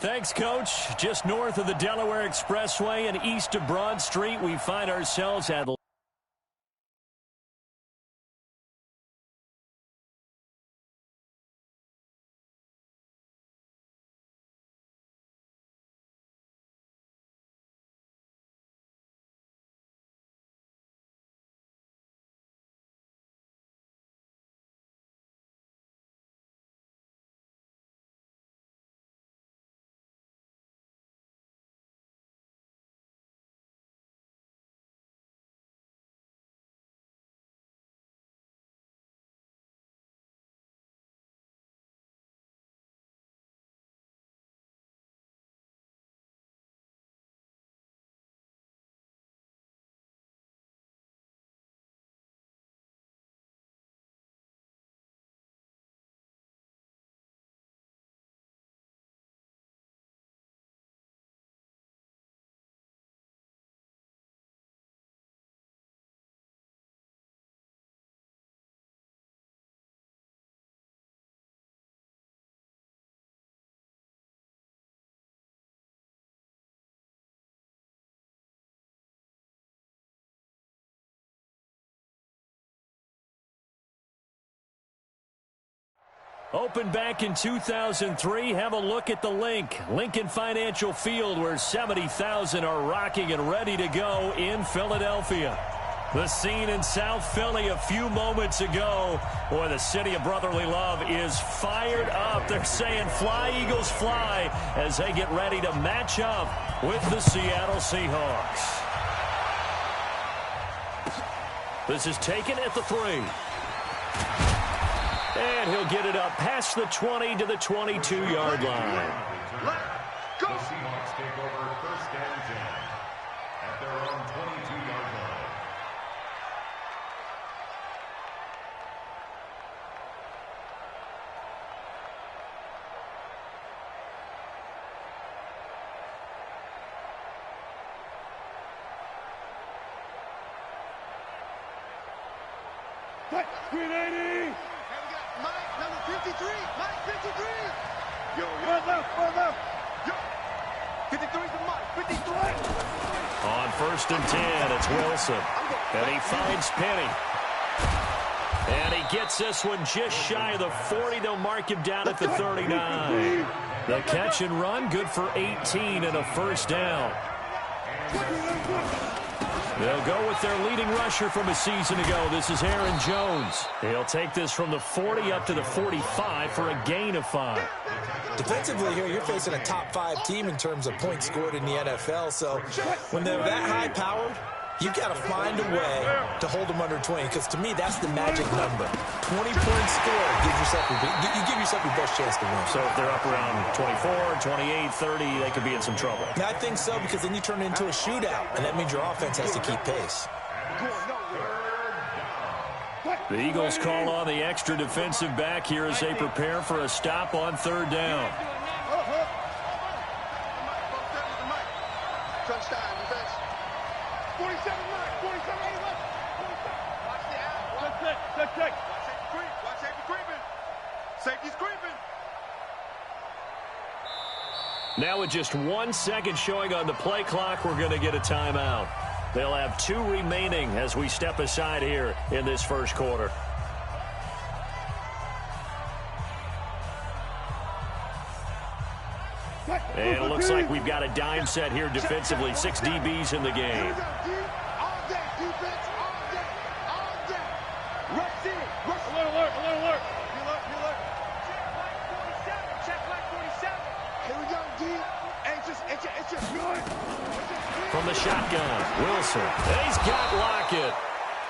Thanks, Coach. Just north of the Delaware Expressway and east of Broad Street, we find ourselves at opened back in 2003. Have a look at the link. Lincoln Financial Field, where 70,000 are rocking and ready to go in Philadelphia. The scene in South Philly a few moments ago. Boy, the city of brotherly love is fired up. They're saying, "Fly, Eagles, fly," as they get ready to match up with the Seattle Seahawks. This is taken at the 3. And he'll get it up past the 20 to the 22-yard line. Go. The Seahawks take over 1st and 10 at their own 22-yard line. Green 80. Mike, number 53. Mike, 53. Yo, one left. Yo. 53 to Mike, 53. On 1st and 10, it's Wilson. And he finds Penny. And he gets this one just shy of the 40. They'll mark him down at the 39. The catch and run, good for 18 and a 1st down. They'll go with their leading rusher from a season ago. This is Aaron Jones. He'll take this from the 40 up to the 45 for a gain of 5. Defensively here, you're facing a top 5 team in terms of points scored in the NFL. So when they're that high-powered, you've got to find a way to hold them under 20, because to me, that's the magic number. 20 points scored, you give yourself your best chance to win. So if they're up around 24, 28, 30, they could be in some trouble. And I think so, because then you turn it into a shootout, and that means your offense has to keep pace. The Eagles call on the extra defensive back here as they prepare for a stop on 3rd down. Touchdown, defense. 47 Mike, 47 left. Watch the out. Check. Watch safety creeping. Safety's creeping. Now with just 1 second showing on the play clock, we're going to get a timeout. They'll have 2 remaining as we step aside here in this 1st quarter. And it looks like we've got a dime set here defensively. 6 DBs in the game. All day, defense, all day. Rush in. Alert. You look. Check like 47. Here we go, D. It's your From the shotgun, Wilson. He's got Lockett.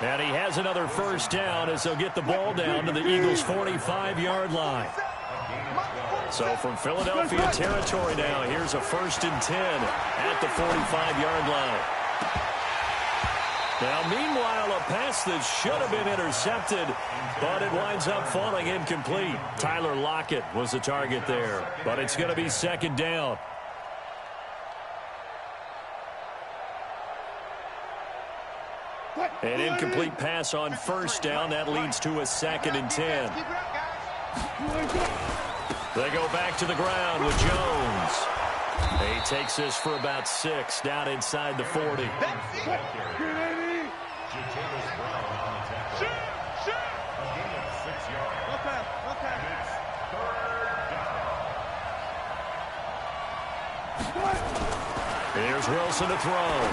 And he has another 1st down as they'll get the ball down to the Eagles' 45-yard line. So from Philadelphia territory now, here's a 1st and 10 at the 45-yard line. Now, meanwhile, a pass that should have been intercepted, but it winds up falling incomplete. Tyler Lockett was the target there, but it's going to be 2nd down. An incomplete pass on 1st down. That leads to a 2nd and 10. They go back to the ground with Jones. He takes this for about 6 down inside the 40. Here's Wilson to throw.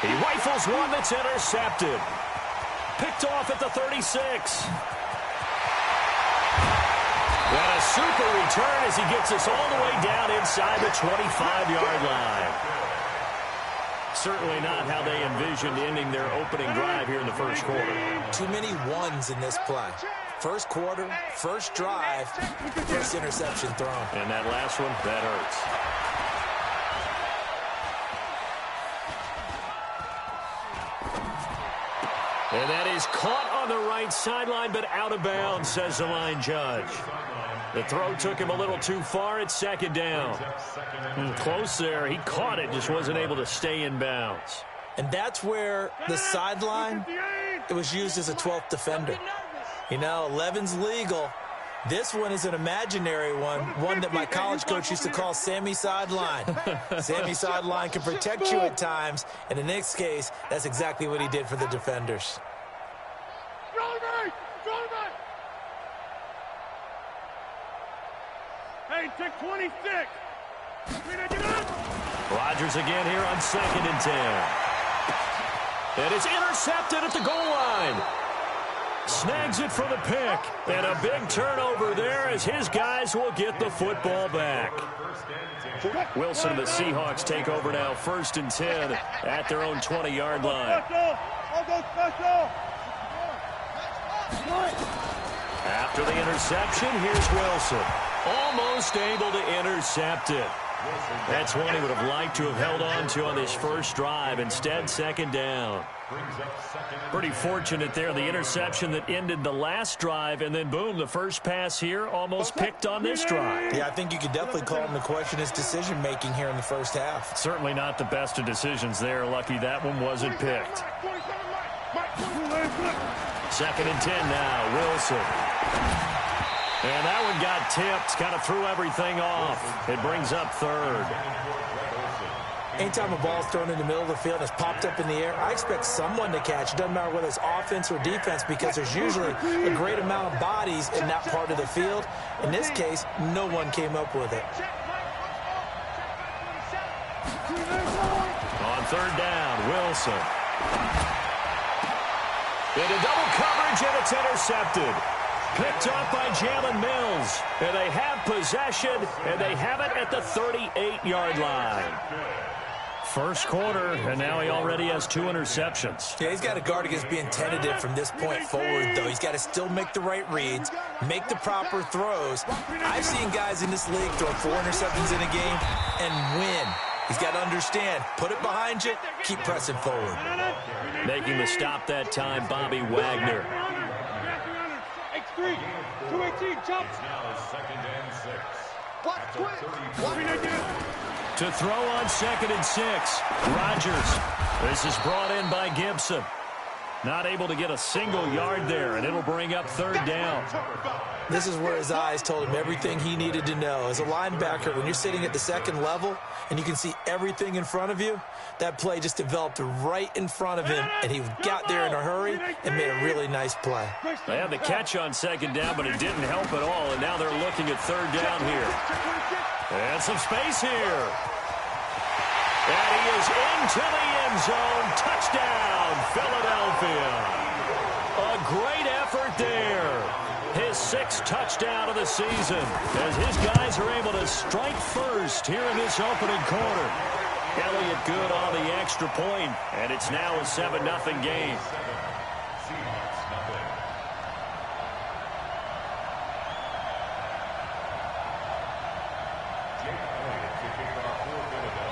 He rifles one that's intercepted. Picked off at the 36. And a super return as he gets us all the way down inside the 25-yard line. Certainly not how they envisioned ending their opening drive here in the first quarter. Too many ones in this play. First quarter, first drive, first interception thrown. And that last one, that hurts. And that is caught on the right sideline, but out of bounds, says the line judge. The throw took him a little too far. It's second down. Close there. He caught it, just wasn't able to stay in bounds. And that's where the sideline, it was used as a 12th defender. You know, 11's legal. This one is an imaginary one that my college coach used to call Sammy Sideline. Sammy Sideline can protect you at times, and in this case, that's exactly what he did for the defenders. Hey, take 26. Rodgers again here on 2nd and 10. And it's intercepted at the goal line. Snags it for the pick. And a big turnover there as his guys will get the football back. Wilson and the Seahawks take over now, 1st and 10 at their own 20-yard line. After the interception, here's Wilson. Almost able to intercept it. That's one he would have liked to have held on to on this first drive. Instead, 2nd down. Pretty fortunate there. The interception that ended the last drive, and then, boom, the first pass here almost picked on this drive. Yeah, I think you could definitely call him to question his decision-making here in the first half. Certainly not the best of decisions there. Lucky that one wasn't picked. 2nd and 10 now, Wilson. And that one got tipped, kind of threw everything off. It brings up 3rd. Anytime a ball's thrown in the middle of the field and it's popped up in the air, I expect someone to catch. It doesn't matter whether it's offense or defense because there's usually a great amount of bodies in that part of the field. In this case, no one came up with it. On 3rd down, Wilson. Into double coverage, and it's intercepted. Picked off by Jalen Mills. And they have possession, and they have it at the 38-yard line. First quarter, and now he already has 2 interceptions. Yeah, he's got to guard against being tentative from this point forward, though. He's got to still make the right reads, make the proper throws. I've seen guys in this league throw 4 interceptions in a game and win. He's got to understand, put it behind you, keep pressing forward. Making the stop that time, Bobby Wagner. 218, jump. Now 2nd and 6. What? Quit. To throw on 2nd and 6, Rodgers. This is brought in by Gibson. Not able to get a single yard there, and it'll bring up 3rd down. This is where his eyes told him everything he needed to know. As a linebacker, when you're sitting at the 2nd level and you can see everything in front of you, that play just developed right in front of him, and he got there in a hurry and made a really nice play. They had the catch on 2nd down, but it didn't help at all, and now they're looking at 3rd down here. And some space here. And he is into the end zone. Touchdown, Philadelphia. A great effort there. His 6th touchdown of the season as his guys are able to strike first here in this opening quarter. Elliott good on the extra point, and it's now a 7-0 game.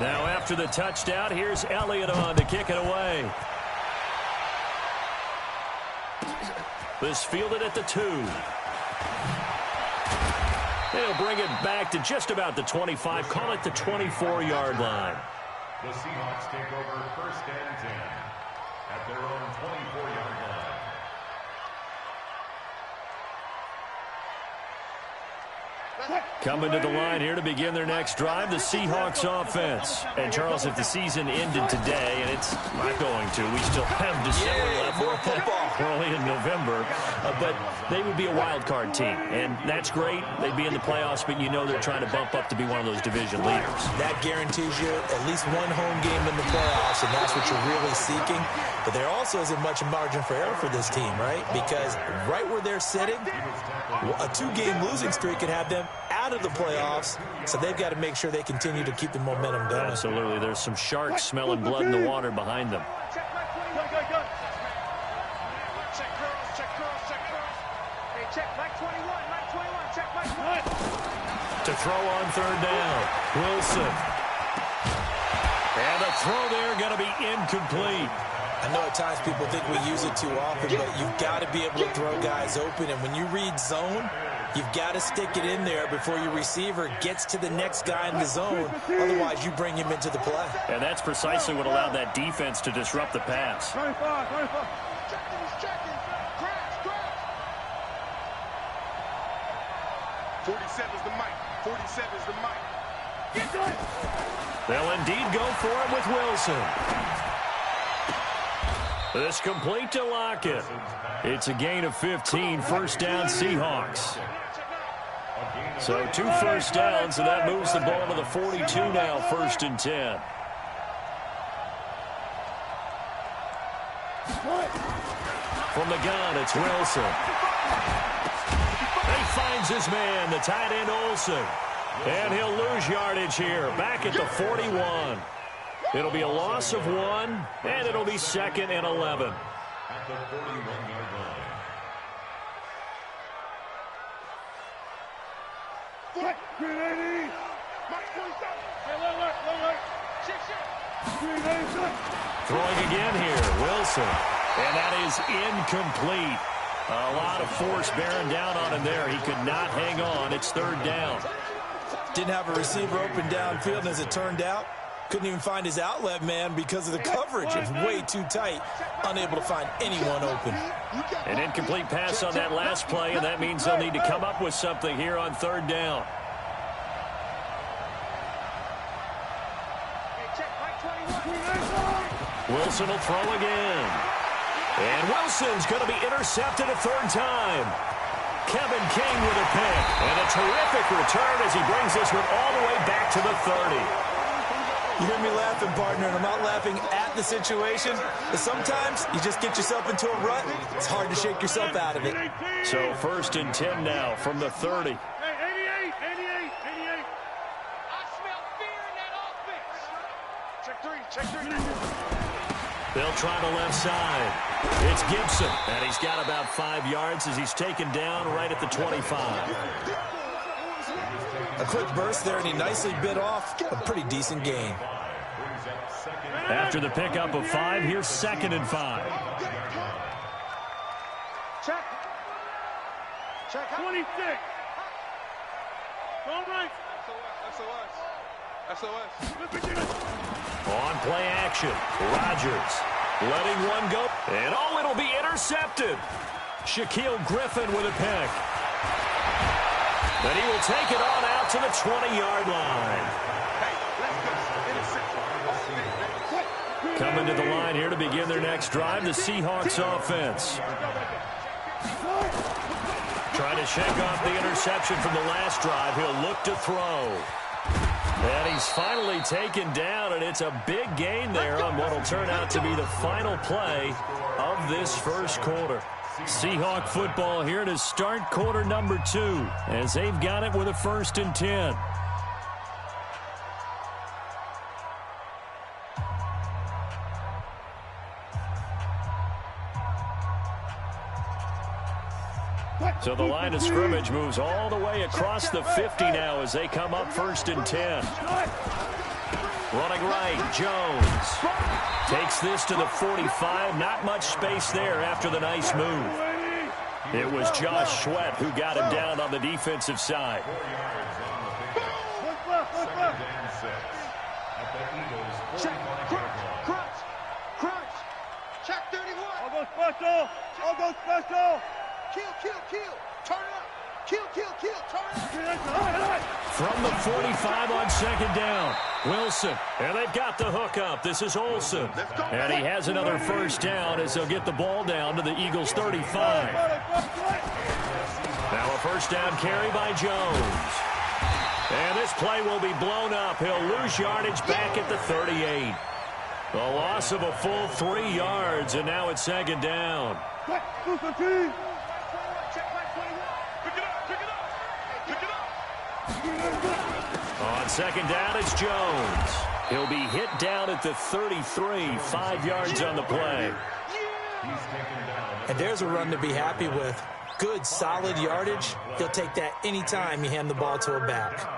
Now after the touchdown, here's Elliott on to kick it away. This fielded at the 2. They'll bring it back to just about the 25, call it the 24-yard line. The Seahawks take over 1st and 10 at their own 24-yard line. Coming to the line here to begin their next drive, the Seahawks offense. And, Charles, if the season ended today, and it's not going to, we still have December left. More football. Early in November. But they would be a wild card team. And that's great. They'd be in the playoffs, but you know they're trying to bump up to be one of those division leaders. That guarantees you at least one home game in the playoffs, and that's what you're really seeking. But there also isn't much margin for error for this team, right? Because right where they're sitting, a 2-game losing streak could have them out of the playoffs, so they've got to make sure they continue to keep the momentum going. Absolutely. There's some sharks smelling blood in the water behind them. To throw on third down, Wilson. And the throw there going to be incomplete. I know at times people think we use it too often, but you've got to be able to throw guys open. And when you read zone, you've got to stick it in there before your receiver gets to the next guy in the zone. Otherwise, you bring him into the play. And that's precisely what allowed that defense to disrupt the pass. 47's the mic. 47's the mic. They'll indeed go for it with Wilson. This complete to Lockett. It's a gain of 15, first down Seahawks. So 2 first downs, and that moves the ball to the 42 now, first and 10. From the gun, it's Wilson. He finds his man, the tight end Olsen. And he'll lose yardage here, back at the 41. It'll be a loss of 1, and it'll be 2nd and 11. At the 41-yard line. Throwing again here, Wilson. And that is incomplete. A lot of force bearing down on him there. He could not hang on. It's third down. Didn't have a receiver open downfield, and as it turned out, couldn't even find his outlet man because of the coverage. It's way too tight, unable to find anyone open. An incomplete pass on that last play, and that means they'll need to come up with something here on third down. Wilson will throw again. And Wilson's going to be intercepted a third time. Kevin King with a pick. And a terrific return as he brings this one all the way back to the 30. You hear me laughing, partner, and I'm not laughing at the situation. But sometimes you just get yourself into a rut. It's hard to shake yourself out of it. So first and 10 now from the 30. 88. I smell fear in that offense. Check three. They'll try the left side. It's Gibson, and he's got about 5 yards as he's taken down right at the 25. A quick burst there, and he nicely bit off a pretty decent gain. After the pickup of 5, here's 2nd and 5. Check. 26. All right. SOS. On play action, Rodgers letting one go. And it'll be intercepted. Shaquille Griffin with a pick. But he will take it on out to the 20-yard line. Coming to the line here to begin their next drive, the Seahawks offense. Trying to shake off the interception from the last drive. He'll look to throw. And he's finally taken down, and it's a big gain there on what will turn out to be the final play of this first quarter. Seahawk football here to start quarter number 2 as they've got it with a 1st and 10. So the line of scrimmage moves all the way across the 50 now as they come up 1st and 10. Running right, Jones takes this to the 45. Not much space there after the nice move. It was Josh Sweat who got him down on the defensive side. 4 yards on the pickup. 2nd and 6. At the Eagles' 45-yard line. Crunch. Check 31. I'll go special. Kill. Turn up. Kill. Turn up. From the 45 on second down, Wilson. And they've got the hook up. This is Olsen. And he has another first down as they'll get the ball down to the Eagles' 35. Now a first down carry by Jones. And this play will be blown up. He'll lose yardage back at the 38. A loss of a full 3 yards, and now it's second down. On second down, it's Jones. He'll be hit down at the 33, 5 yards on the play. And there's a run to be happy with. Good, solid yardage. He'll take that anytime you hand the ball to a back.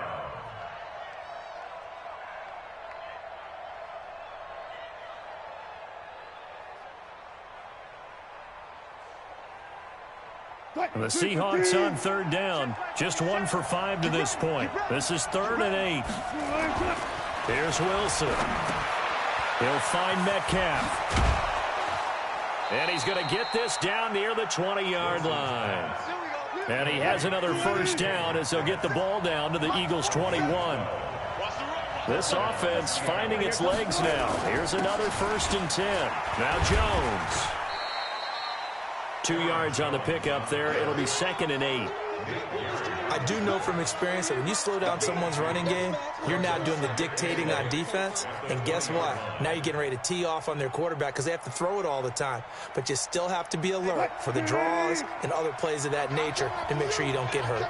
The Seahawks on third down. Just 1 for 5 to this point. This is 3rd and 8. Here's Wilson. He'll find Metcalf. And he's going to get this down near the 20-yard line. And he has another first down as they'll get the ball down to the Eagles' 21. This offense finding its legs now. Here's another 1st and 10. Now Jones. 2 yards on the pickup there. It'll be 2nd and 8. I do know from experience that when you slow down someone's running game, you're now doing the dictating on defense. And guess what? Now you're getting ready to tee off on their quarterback because they have to throw it all the time. But you still have to be alert for the draws and other plays of that nature to make sure you don't get hurt.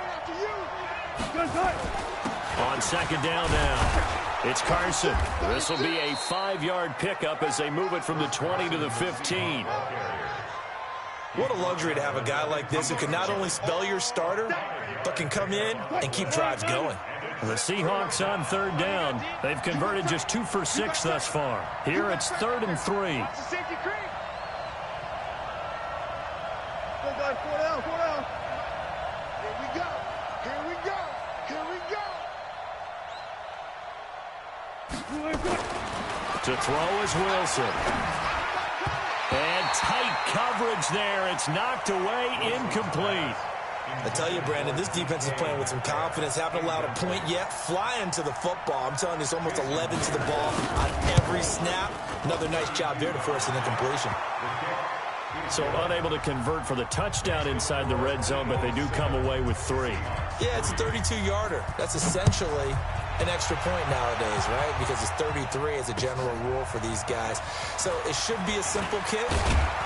On second down now, it's Carson. This will be a 5-yard pickup as they move it from the 20 to the 15. What a luxury to have a guy like this who can not only spell your starter, but can come in and keep drives going. The Seahawks on third down. They've converted just 2 for 6 thus far. Here it's 3rd and 3. Here we go. To throw is Wilson. And tight coverage there. It's knocked away, incomplete. I tell you, Brandon, this defense is playing with some confidence. Haven't allowed a point yet. Flying to the football. I'm telling you, it's almost 11 to the ball on every snap. Another nice job there to force an incompletion. So unable to convert for the touchdown inside the red zone, but they do come away with 3. Yeah, it's a 32-yarder. That's essentially an extra point nowadays, right? Because it's 33 as a general rule for these guys. So it should be a simple kick.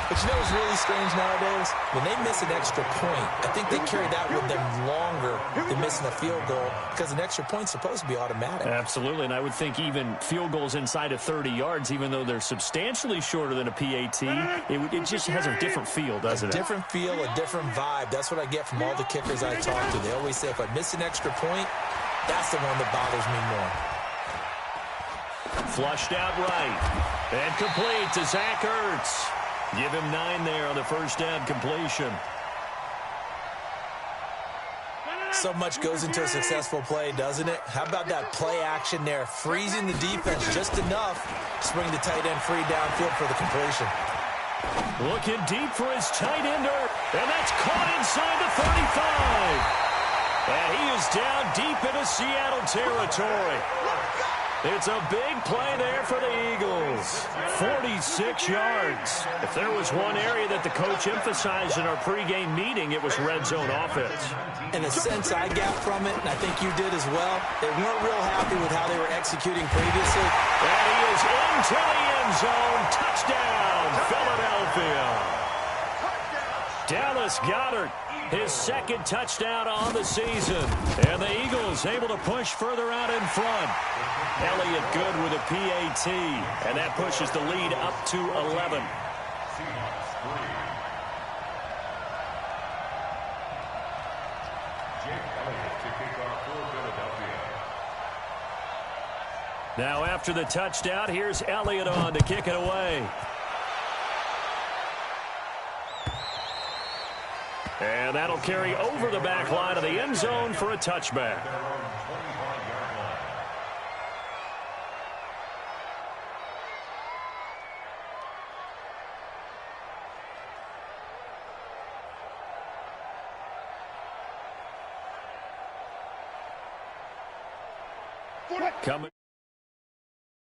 But you know what's really strange nowadays? When they miss an extra point, I think they carry that with them longer than missing a field goal because an extra point's supposed to be automatic. Absolutely, and I would think even field goals inside of 30 yards, even though they're substantially shorter than a PAT, it just has a different feel, doesn't it? A different feel, a different vibe. That's what I get from all the kickers I talk to. They always say, if I miss an extra point, that's the one that bothers me more. Flushed out right. And complete to Zach Ertz. Give him 9 there on the first down completion. So much goes into a successful play, doesn't it? How about that play action there? Freezing the defense just enough to bring the tight end free downfield for the completion. Looking deep for his tight ender. And that's caught inside the 35. And he is down deep into Seattle territory. It's a big play there for the Eagles. 46 yards. If there was one area that the coach emphasized in our pregame meeting, it was red zone offense. And the sense I got from it, and I think you did as well, they weren't real happy with how they were executing previously. And he is into the end zone. Touchdown, Philadelphia. Dallas Goedert. His second touchdown on the season. And the Eagles able to push further out in front. Elliott good with a PAT. And that pushes the lead up to 11. Now after the touchdown, here's Elliott on to kick it away. And that'll carry over the back line of the end zone for a touchback. Coming.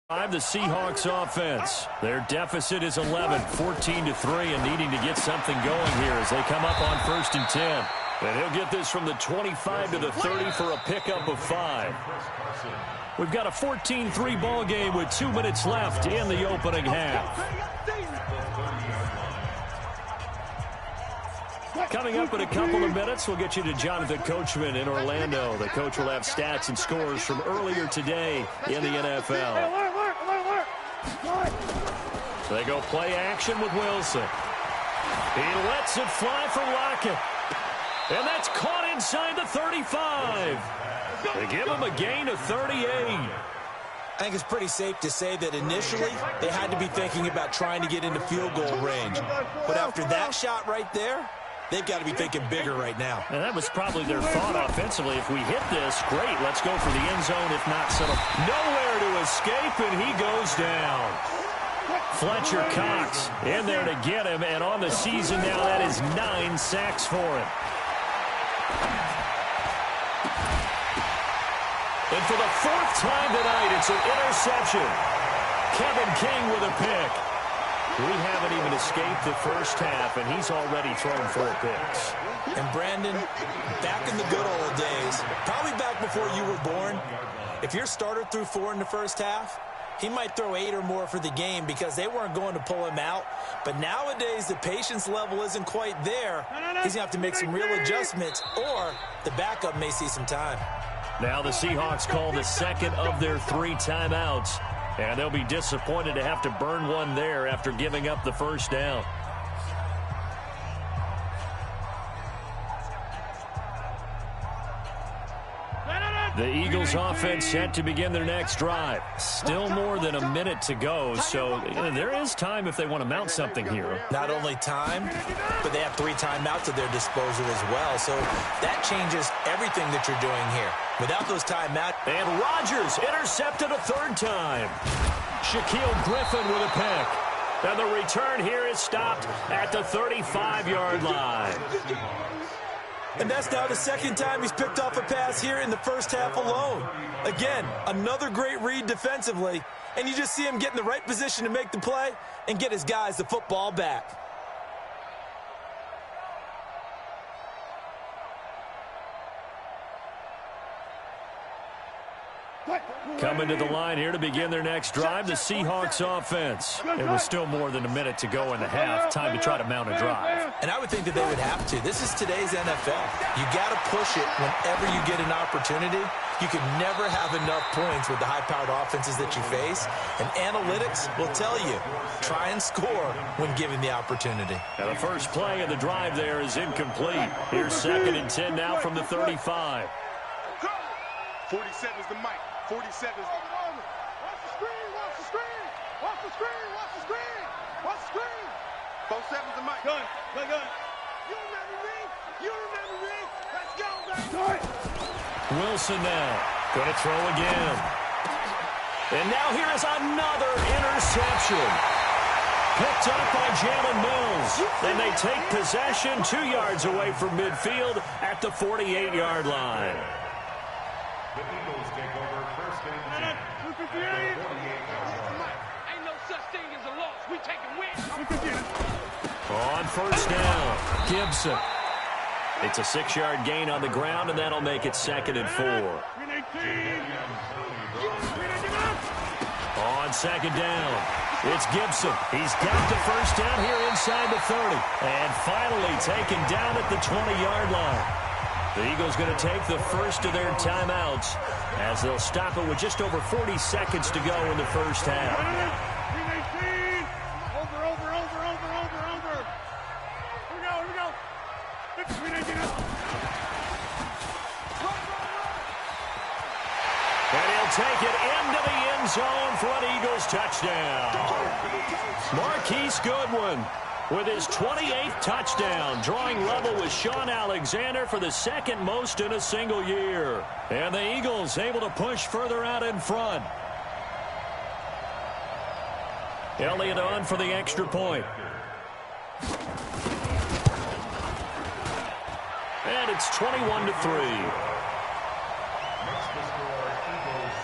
The Seahawks offense. Their deficit is 11, 14-3, and needing to get something going here as they come up on 1st and 10. And he'll get this from the 25 to the 30 for a pickup of 5. We've got a 14-3 ball game with 2 minutes left in the opening half. Coming up in a couple of minutes, we'll get you to Jonathan Coachman in Orlando. The coach will have stats and scores from earlier today in the NFL. So they go play action with Wilson. He lets it fly for Lockett. And that's caught inside the 35. They give him a gain of 38. I think it's pretty safe to say that initially they had to be thinking about trying to get into field goal range. But after that shot right there, they've got to be thinking bigger right now. And that was probably their thought offensively. If we hit this, great, let's go for the end zone. If not, settle. Nowhere to escape, and he goes down. Fletcher Cox in there to get him, and on the season now, that is 9 sacks for him. And for the 4th time tonight, it's an interception. Kevin King with a pick. We haven't even escaped the first half, and he's already thrown 4 picks. And Brandon, back in the good old days, probably back before you were born, if your starter threw 4 in the first half, he might throw 8 or more for the game because they weren't going to pull him out. But nowadays, the patience level isn't quite there. He's going to have to make some real adjustments, or the backup may see some time. Now the Seahawks call the second of their 3 timeouts. And they'll be disappointed to have to burn one there after giving up the first down. The Eagles offense set to begin their next drive. Still more than a minute to go, so there is time if they want to mount something here. Not only time, but they have 3 timeouts at their disposal as well, so that changes everything that you're doing here. Without those timeouts. And Rodgers intercepted a 3rd time. Shaquille Griffin with a pick. And the return here is stopped at the 35-yard line. And that's now the 2nd time he's picked off a pass here in the first half alone. Again, another great read defensively, and you just see him get in the right position to make the play and get his guys the football back. Coming to the line here to begin their next drive, the Seahawks offense. It was still more than a minute to go in the half. Time to try to mount a drive. And I would think that they would have to. This is today's NFL. You got to push it whenever you get an opportunity. You can never have enough points with the high-powered offenses that you face. And analytics will tell you, try and score when given the opportunity. Now the first play of the drive there is incomplete. Here's 2nd and 10 now from the 35. 47 is the mic. 47 is the... Watch the screen, watch the screen. Watch the screen, watch the screen. Watch the screen. 47 is the mic. Gun. You remember me? You remember me? Let's go, baby. Wilson now. Going to throw again. And now here is another interception. Picked up by Jalen Mills. Then they take possession 2 yards away from midfield at the 48-yard line. The Eagles take over 1st and 10. 48-yard. Ain't no such thing as a loss. We taking wins. On 1st down, Gibson. It's a 6-yard gain on the ground, and that'll make it 2nd and 4. On 2nd down, it's Gibson. He's got the 1st down here inside the 30. And finally taken down at the 20-yard line. The Eagles going to take the first of their timeouts as they'll stop it with just over 40 seconds to go in the first half. Over. Here we go. And he'll take it into the end zone for an Eagles touchdown. Marquise Goodwin with his 28th touchdown, drawing level with Sean Alexander for the 2nd most in a single year. And the Eagles able to push further out in front. Elliott on for the extra point. And it's 21-3. Makes the score Eagles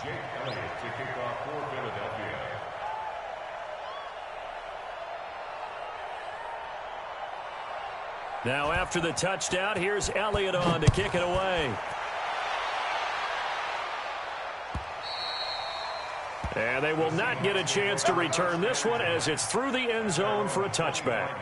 Jake Elliott to kick off for Philadelphia. Now after the touchdown, here's Elliott on to kick it away. And they will not get a chance to return this one as it's through the end zone for a touchback.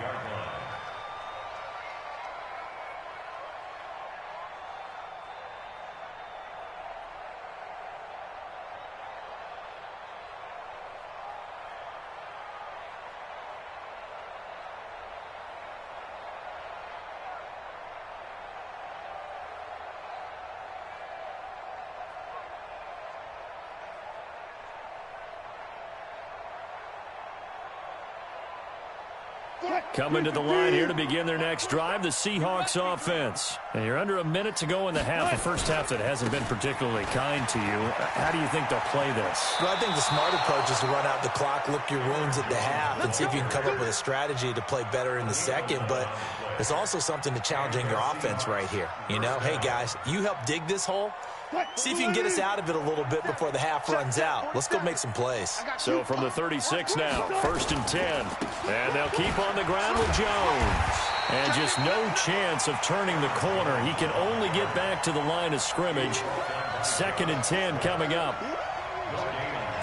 Coming to the line here to begin their next drive, the Seahawks offense. And you're under a minute to go in the half, a first half that hasn't been particularly kind to you. How do you think they'll play this? Well, I think the smart approach is to run out the clock, lick your wounds at the half, and see if you can come up with a strategy to play better in the second. But there's also something to challenging your offense right here. You know, hey, guys, you help dig this hole. See if you can get us out of it a little bit before the half runs out. Let's go make some plays. So from the 36 now, 1st and 10. And they'll keep on the ground with Jones. And just no chance of turning the corner. He can only get back to the line of scrimmage. 2nd and 10 coming up.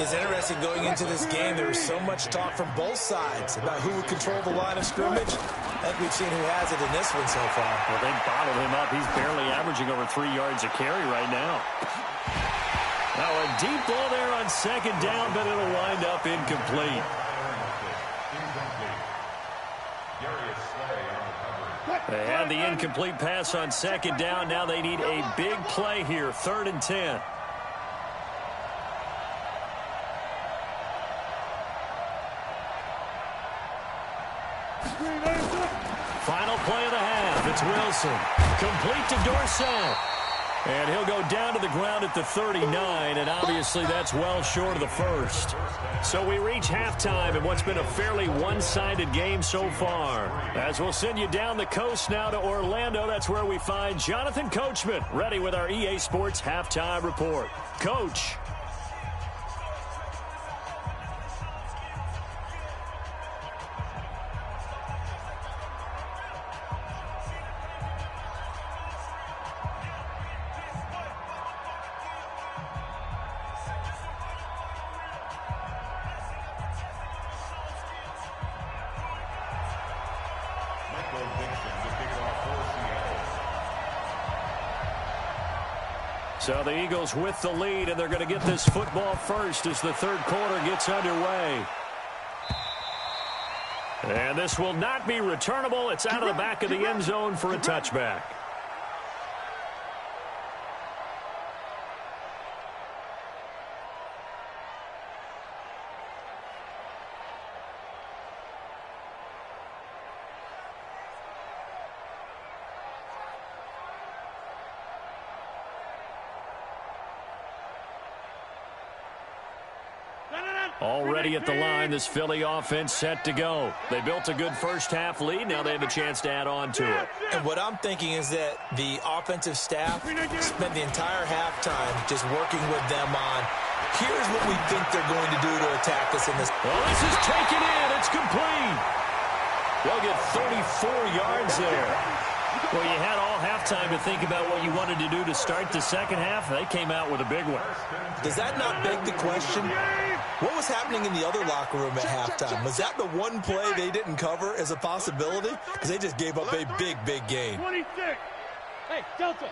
It's interesting going into this game. There was so much talk from both sides about who would control the line of scrimmage. I think we've seen who has it in this one so far. Well, they bottled him up. He's barely averaging over 3 yards a carry right now. Now a deep ball there on 2nd down, but it'll wind up incomplete. They had the incomplete pass on 2nd down. Now they need a big play here, 3rd and 10. Final play of the half. It's Wilson. Complete to Dorsett. And he'll go down to the ground at the 39, and obviously that's well short of the first. So we reach halftime in what's been a fairly one-sided game so far. As we'll send you down the coast now to Orlando, that's where we find Jonathan Coachman, ready with our EA Sports Halftime Report. Coach. So the Eagles with the lead, and they're going to get this football first as the 3rd quarter gets underway. And this will not be returnable. It's out of the back of the end zone for a touchback. Already at the line, this Philly offense set to go. They built a good first-half lead. Now they have a chance to add on to it. And what I'm thinking is that the offensive staff spent the entire halftime just working with them on, here's what we think they're going to do to attack us in this. Well, this is taken in. It's complete. They'll get 34 yards there. Well, you had all halftime to think about what you wanted to do to start the second half. They came out with a big one. Does that not beg the question? What was happening in the other locker room at halftime? Was that the one play they didn't cover as a possibility? Because they just gave up a big, big gain. 26. Hey, Delta.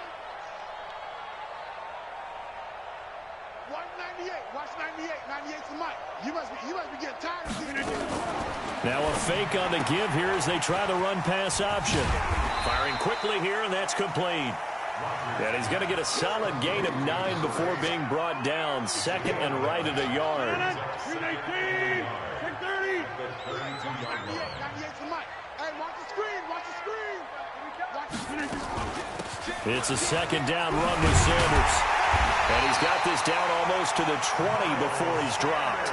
Watch 98. Watch 98. 98's the mic. You must be getting tired of seeing it. Now a fake on the give here as they try the run-pass option. Firing quickly here, and that's complete. And he's going to get a solid gain of 9 before being brought down. 2nd and right at a yard. 319. 630. 98's the mic. Hey, watch the screen. Watch the screen. Watch the screen. It's a 2nd down run with Sanders. And he's got this down almost to the 20 before he's dropped.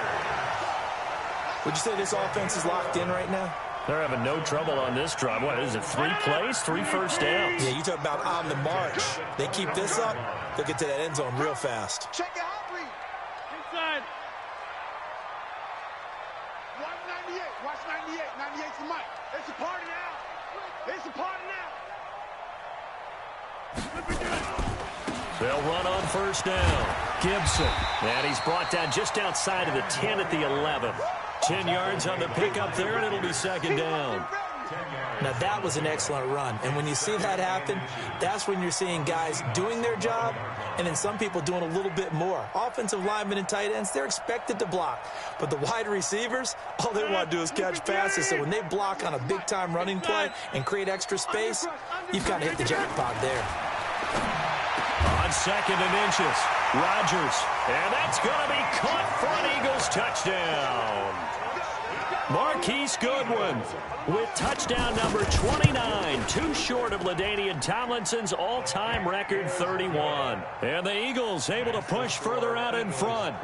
Would you say this offense is locked in right now? They're having no trouble on this drive. What is it, 3 plays, 3 first downs? Yeah, you talk about on the march. They keep this up, they'll get to that end zone real fast. Check your hot read. Outside. Watch 98. Watch 98. 98's the mic. It's a party now. It's a party now. They'll run on first down. Gibson. And he's brought down just outside of the 10 at the 11. 10 yards on the pickup there, and it'll be second down. Now, that was an excellent run. And when you see that happen, that's when you're seeing guys doing their job and then some people doing a little bit more. Offensive linemen and tight ends, they're expected to block. But the wide receivers, all they want to do is catch passes. So when they block on a big-time running play and create extra space, you've got to hit the jackpot there. On second and inches, Rodgers. And that's going to be caught for an Eagles touchdown. Marquise Goodwin with touchdown number 29, too short of LaDainian Tomlinson's all-time record 31. And the Eagles able to push further out in front.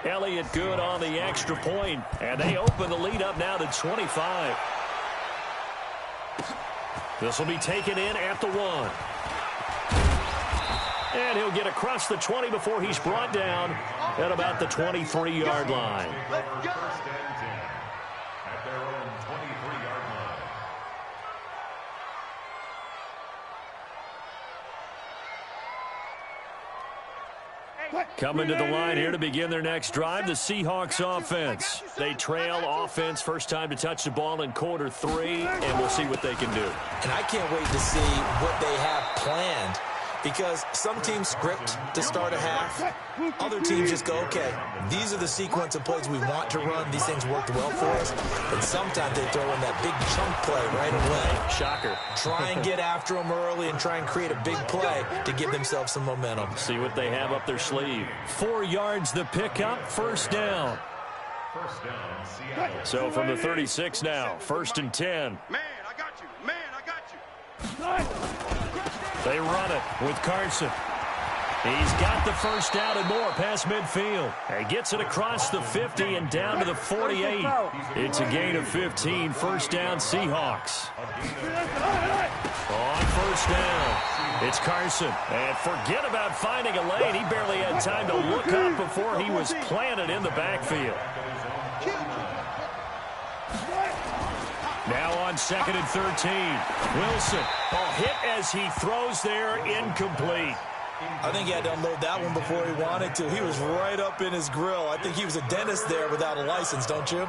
Elliott good on the extra point, and they open the lead up now to 25. This will be taken in at the 1. And he'll get across the 20 before he's brought down at about the 23-yard line. Coming to the line here to begin their next drive, the Seahawks offense. They trail offense first time to touch the ball in quarter 3, and we'll see what they can do. And I can't wait to see what they have planned, because some teams script to start a half. Other teams just go, okay, these are the sequence of plays we want to run. These things worked well for us. And sometimes they throw in that big chunk play right away. Shocker. Try and get after them early and try and create a big play to give themselves some momentum. See what they have up their sleeve. 4 yards the pickup, first down. So from the 36 now, first and 10. Man, I got you. Man, I got you. They run it with Carson. He's got the first down and more past midfield. And gets it across the 50 and down to the 48. It's a gain of 15, first down Seahawks. On first down, it's Carson. And forget about finding a lane. He barely had time to look up before he was planted in the backfield. Now on second and 13. Wilson, ball hit as he throws there, incomplete. I think he had to unload that one before he wanted to. He was right up in his grill. I think he was a dentist there without a license, don't you?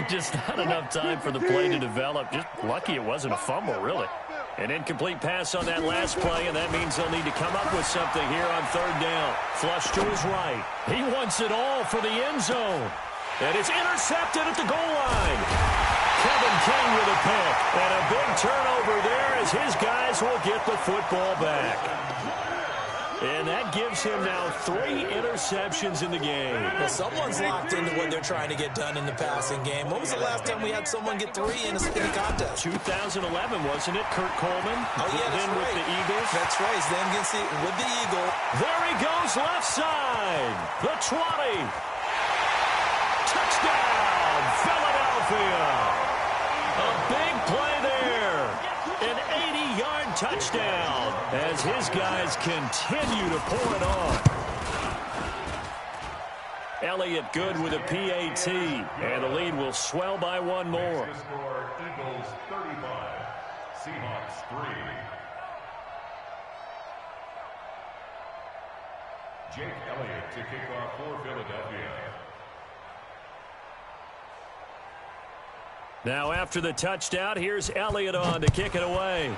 Just not enough time for the play to develop. Just lucky it wasn't a fumble, really. An incomplete pass on that last play, and that means they'll need to come up with something here on third down. Flush to his right. He wants it all for the end zone. And it's intercepted at the goal line. Kevin King with a pick. And a big turnover there as his guys will get the football back. And that gives him now 3 interceptions in the game. Well, someone's locked into what they're trying to get done in the passing game. When was the last time we had someone get 3 in a contest? 2011, wasn't it? Kurt Coleman. Oh, yeah, that's then right. With the Eagles. That's right. Then against with the Eagle. There he goes, left side. The 20. Touchdown, Philadelphia. A big play there. An 80-yard touchdown as his guys continue to pour it on. Elliott good with a PAT, and the lead will swell by 1 more. Eagles 35, Seahawks 3. Jake Elliott to kick off for Philadelphia. Now after the touchdown, here's Elliott on to kick it away.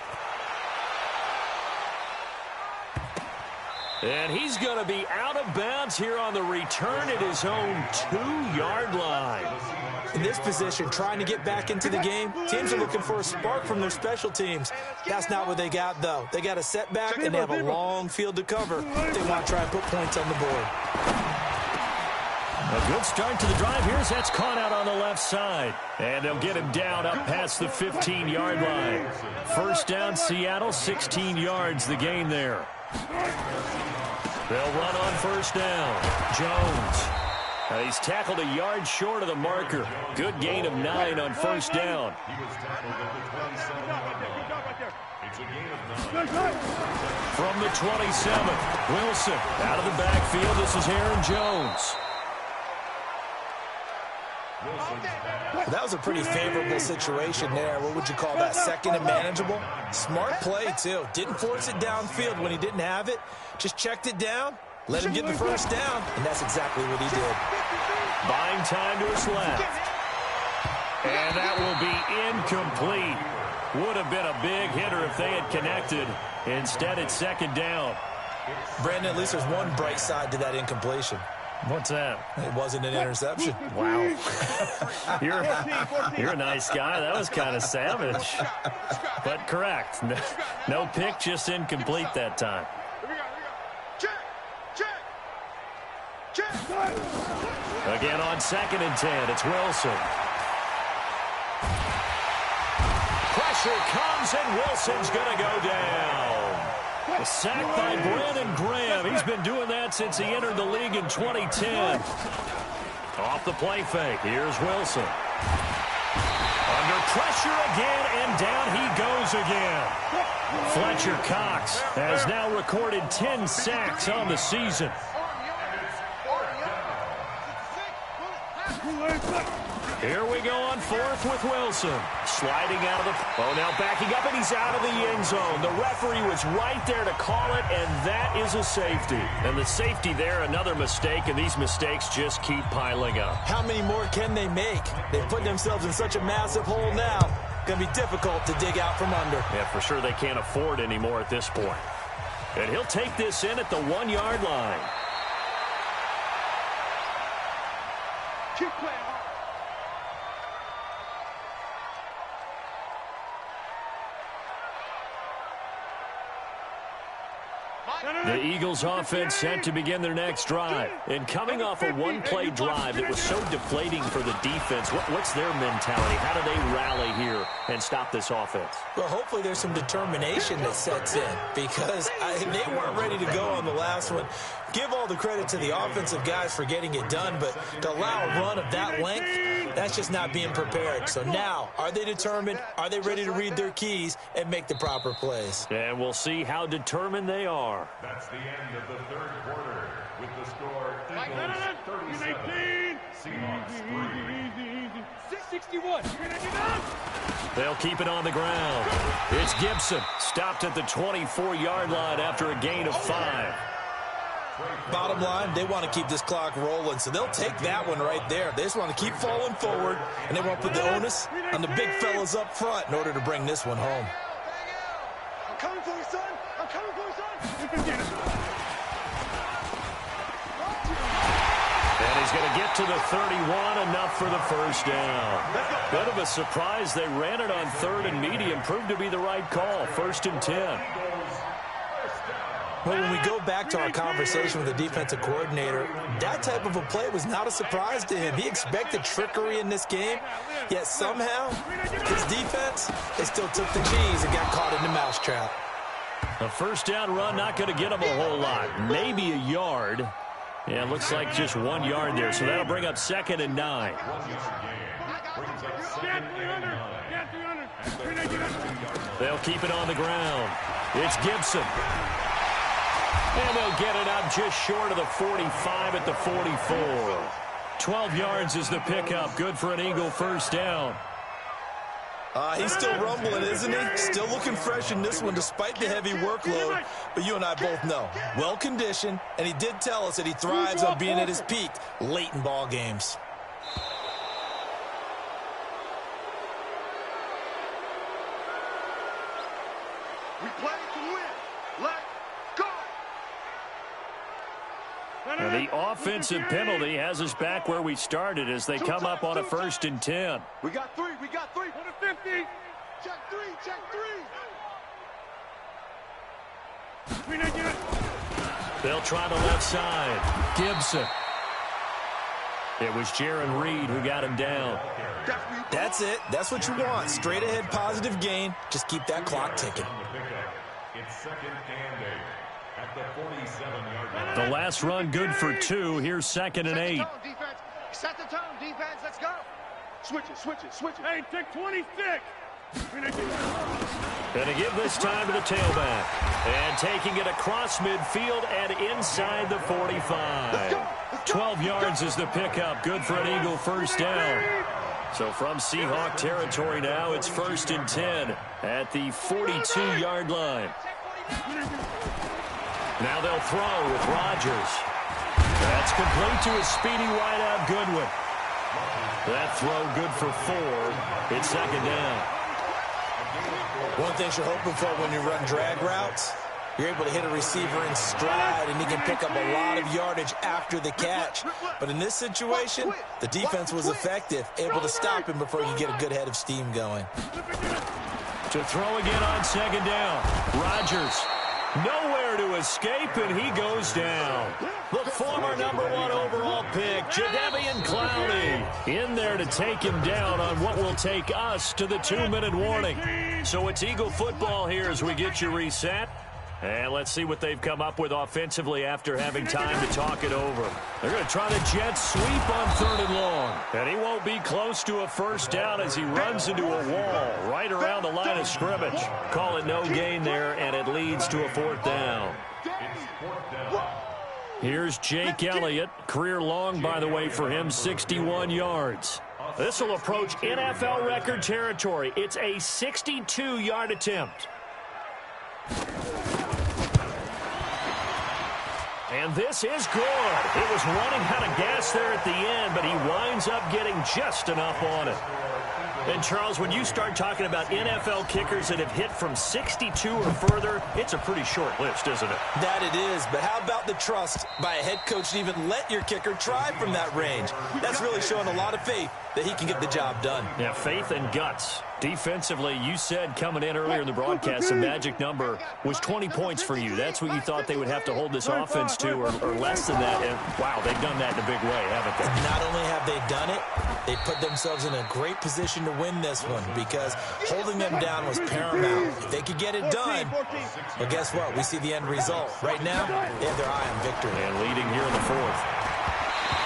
And he's going to be out of bounds here on the return at his own 2-yard line. In this position, trying to get back into the game, teams are looking for a spark from their special teams. That's not what they got, though. They got a setback, and they have a long field to cover. They want to try and put points on the board. A good start to the drive. Here's that's caught out on the left side. And they'll get him down up past the 15-yard line. First down, Seattle, 16 yards the gain there. They'll run on first down. Jones. He's tackled a yard short of the marker. Good gain of 9 on first down. He was tackled at the 27-yard line. It's a gain of 9. From the 27, Wilson out of the backfield. This is Aaron Jones. That was a pretty favorable situation there. What would you call that? Second and manageable? Smart play, too. Didn't force it downfield when he didn't have it. Just checked it down, let him get the first down, and that's exactly what he did. Buying time to his left. And that will be incomplete. Would have been a big hitter if they had connected. Instead, it's second down. Brandon, at least there's one bright side to that incompletion. What's that? It wasn't an interception. Wow. You're a nice guy. That was kind of savage. But correct. No pick, just incomplete that time. Again on 2nd and 10, it's Wilson. Pressure comes, and Wilson's going to go down. A sack by Brandon Graham. He's been doing that since he entered the league in 2010. Off the play fake, here's Wilson. Under pressure again, and down he goes again. Fletcher Cox has now recorded 10 sacks on the season. Here we go on 4th with Wilson. Sliding out of the... Oh, now backing up, and he's out of the end zone. The referee was right there to call it, and that is a safety. And the safety there, another mistake, and these mistakes just keep piling up. How many more can they make? They've put themselves in such a massive hole now. Going to be difficult to dig out from under. Yeah, for sure they can't afford any more at this point. And he'll take this in at the 1-yard line. Keep playing hard. The Eagles offense set to begin their next drive. And coming off a one-play drive that was so deflating for the defense, what's their mentality? How do they rally here and stop this offense? Well, hopefully there's some determination that sets in, because they weren't ready to go on the last one. Give all the credit to the offensive guys for getting it done, but to allow a run of that length, that's just not being prepared. So now, are they determined? Are they ready to read their keys and make the proper plays? And we'll see how determined they are. That's the end of the 3rd quarter with the score Eagles 37, Seahawks 3. 661. They'll keep it on the ground. It's Gibson, stopped at the 24-yard line after a gain of 5. Bottom line, they want to keep this clock rolling, so they'll take that one right there. They just want to keep falling forward, and they want to put the onus on the big fellas up front in order to bring this one home. I'm coming for you, son. I'm coming for you, son. And he's going to get to the 31, enough for the first down. Bit of a surprise. They ran it on 3rd and medium. Proved to be the right call. 1st and 10. Well, when we go back to our conversation with the defensive coordinator, that type of a play was not a surprise to him. He expected trickery in this game, yet somehow his defense, they still took the cheese and got caught in the mousetrap. A first down run, not going to get him a whole lot. Maybe a yard. Yeah, it looks like just 1 yard there, so that'll bring up 2nd and 9. They'll keep it on the ground. It's Gibson. And they'll get it up just short of the 45 at the 44. 12 yards is the pickup. Good for an Eagle first down. He's still rumbling, isn't he? Still looking fresh in this one despite the heavy workload. But you and I both know, well-conditioned, and he did tell us that he thrives on being at his peak late in ball games. We play to win. Let go. And the offensive penalty has us back where we started as they come up on a 1st and 10. We got 3. We got 3. On the 50. Check 3. Check 3. They'll try the left side. Gibson. It was Jaron Reed who got him down. That's it. That's what you want. Straight ahead positive gain. Just keep that clock ticking. It's 2nd and 8 at the 47-yard line. The last run good for 2. Here's 2nd and 8. Set the tone, defense. Let's go. Switch it, switch it, switch it. Hey, take 26. Going to give this time to the tailback. And taking it across midfield and inside the 45. 12 yards is the pickup. Good for an Eagle first down. So from Seahawk territory now, it's 1st and 10 at the 42-yard line. Now they'll throw with Rodgers. That's complete to a speedy wideout Goodwin. That throw good for 4. It's 2nd down. One thing you're hoping for when you run drag routes, you're able to hit a receiver in stride, and he can pick up a lot of yardage after the catch. But in this situation, the defense was effective, able to stop him before you get a good head of steam going. To throw again on 2nd down. Rodgers. Nowhere to escape, and he goes down. The former #1 overall pick, Jadeveon Clowney, in there to take him down on what will take us to the 2-minute warning. So it's Eagle football here as we get you reset. And let's see what they've come up with offensively after having time to talk it over. They're going to try the jet sweep on 3rd and long. And he won't be close to a first down as he runs into a wall right around the line of scrimmage. Call it no gain there, and it leads to a 4th down. Here's Jake Elliott. Career long, by the way, for him, 61 yards. This will approach NFL record territory. It's a 62-yard attempt. And this is good. It was running out of gas there at the end, but he winds up getting just enough on it. And, Charles, when you start talking about NFL kickers that have hit from 62 or further, it's a pretty short list, isn't it? That it is, but how about the trust by a head coach to even let your kicker try from that range? That's really showing a lot of faith that he can get the job done. Yeah, faith and guts. Defensively, you said coming in earlier in the broadcast, the magic number was 20 points for you. That's what you thought they would have to hold this offense to, or less than that. And, wow, they've done that in a big way, haven't they? Not only have they done it, they put themselves in a great position to win this one because holding them down was paramount. If they could get it done, well, guess what? We see the end result. Right now, they have their eye on victory. And leading here in the 4th.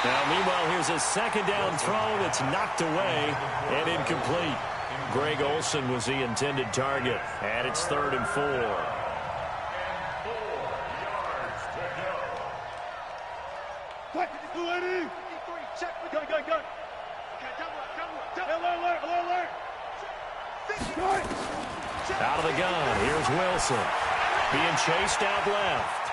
Now, meanwhile, here's a 2nd down throw that's knocked away and incomplete. Greg Olsen was the intended target, and it's 3rd and 4. Out of the gun, here's Wilson. Being chased out left.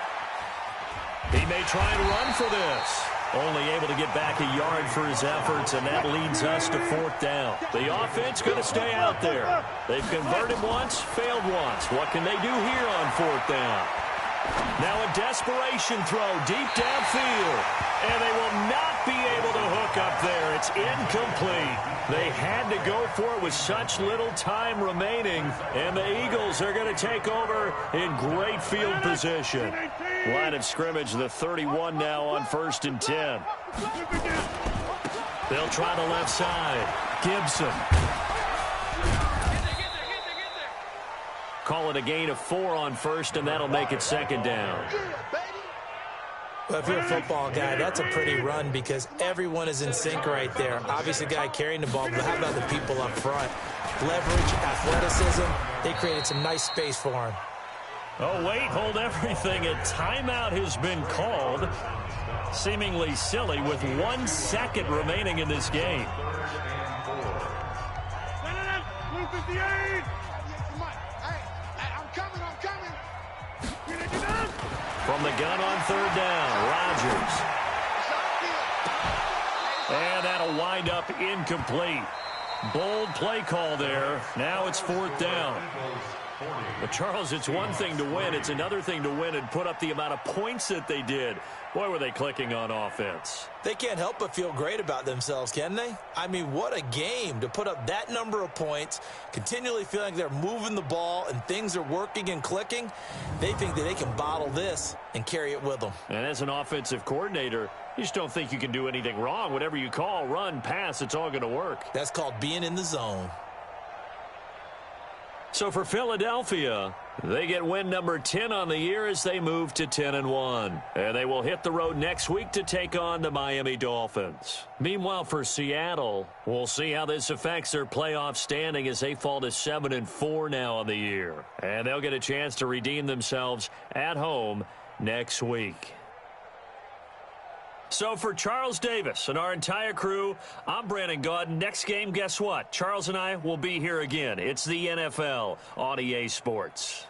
He may try and run for this. Only able to get back a yard for his efforts, and that leads us to 4th down. The offense going to stay out there. They've converted once, failed once. What can they do here on 4th down? Now a desperation throw deep downfield, and they will not be able to hook up there. It's incomplete. They had to go for it with such little time remaining, and the Eagles are going to take over in great field position. Line of scrimmage, the 31 now on 1st and 10. They'll try the left side. Gibson. Call it a gain of 4 on 1st, and that'll make it 2nd down. Well, if you're a football guy, that's a pretty run because everyone is in sync right there. Obviously, the guy carrying the ball, but how about the people up front? Leverage, athleticism, they created some nice space for him. Oh, wait, hold everything. A timeout has been called. Seemingly silly with 1 second remaining in this game. From the gun on 3rd down, Rodgers. And that'll wind up incomplete. Bold play call there. Now it's 4th down. But, Charles, it's one thing to win. It's another thing to win and put up the amount of points that they did. Boy, were they clicking on offense. They can't help but feel great about themselves, can they? I mean, what a game to put up that number of points, continually feeling like they're moving the ball and things are working and clicking. They think that they can bottle this and carry it with them. And as an offensive coordinator, you just don't think you can do anything wrong. Whatever you call, run, pass, it's all going to work. That's called being in the zone. So for Philadelphia, They get win number 10 on the year as they move to 10-1. And they will hit the road next week to take on the Miami Dolphins. Meanwhile, for Seattle, we'll see how this affects their playoff standing as they fall to 7-4 now on the year. And they'll get a chance to redeem themselves at home next week. So for Charles Davis and our entire crew, I'm Brandon Gaudin. Next game, guess what? Charles and I will be here again. It's the NFL on EA Sports.